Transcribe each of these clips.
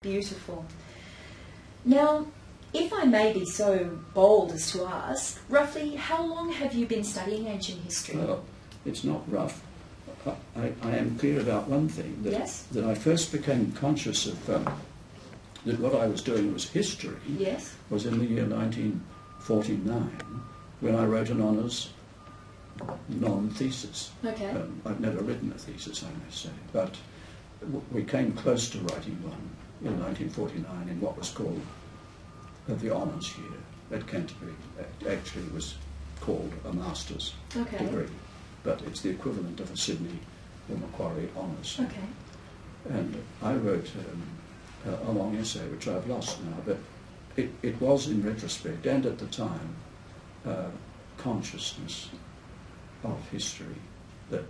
Beautiful. Now, if I may be so bold as to ask, roughly how long have you been studying ancient history? Well, it's not rough. I am clear about one thing, that, Yes. that I first became conscious of that what I was doing was history, Yes. was in the year 1949, when I wrote an honours non-thesis. Okay. I've never written a thesis, I must say, but we came close to writing one in 1949 in what was called the honours year at Canterbury. It actually was called a master's degree, but it's the equivalent of a Sydney or Macquarie honours. Okay. And I wrote a long essay, which I've lost now, but it was in retrospect and at the time consciousness of history that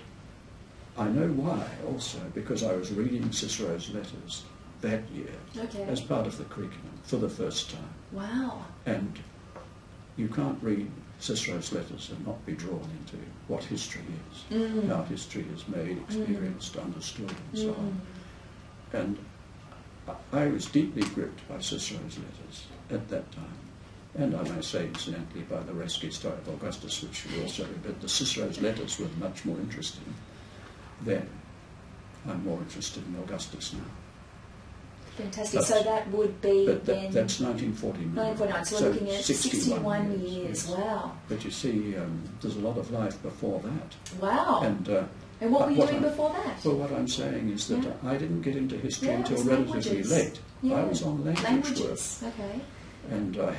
I know why also, because I was reading Cicero's letters that year as part of the curriculum for the first time. Wow. And you can't read Cicero's letters and not be drawn into what history is, how history is made, experienced, understood, and so on. And I was deeply gripped by Cicero's letters at that time. And I may say, incidentally, by the rescue story of Augustus, which we also read, but the Cicero's letters were much more interesting then. I'm more interested in Augustus now. Fantastic. So that would be then... That's 1949. 1949, so we're looking at 61 years. Yes. Wow. But you see, there's a lot of life before that. Wow. And what were you doing before that? Well, what I'm saying is that I didn't get into history until relatively late. I was on language work. Okay. And I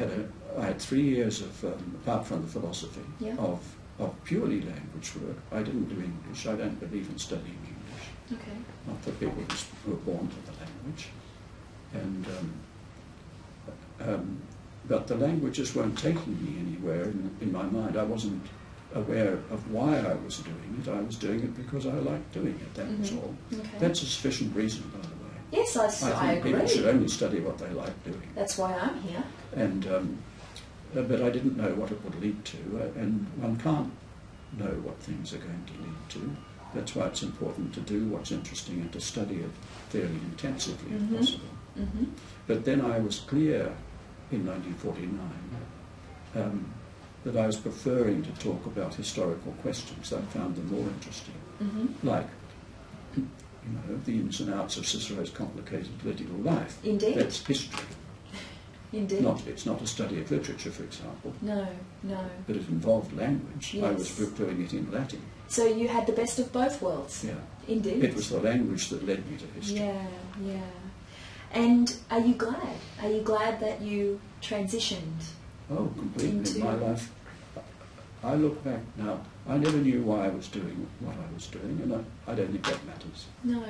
had 3 years of, apart from the philosophy, of purely language work. I didn't do English. I don't believe in studying English. Okay. Not for people who are born to the language. And but the languages weren't taking me anywhere in my mind. I wasn't aware of why I was doing it. I was doing it because I liked doing it. That was all. Okay. That's a sufficient reason, by the way. Yes, I agree. People should only study what they like doing. That's why I'm here. And but I didn't know what it would lead to, and one can't know what things are going to lead to. That's why it's important to do what's interesting and to study it fairly intensively if possible. But then I was clear in 1949 that I was preferring to talk about historical questions. I found them more interesting, like the ins and outs of Cicero's complicated political life. Indeed. That's history. Indeed. It's not a study of literature, for example. No. But it involved language. Yes. I was doing it in Latin. So you had the best of both worlds. Yeah. Indeed. It was the language that led me to history. Yeah. And are you glad? Are you glad that you transitioned? Oh, completely. In my life, I look back now, I never knew why I was doing what I was doing, and I don't think that matters. No.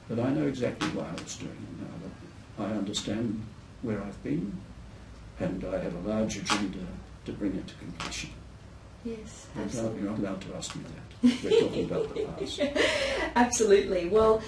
But I know exactly why I was doing it now. That I understand where I've been, and I have a large agenda to bring it to completion. Yes, You're absolutely. not allowed to ask me that. We're talking about the past. Absolutely. Well,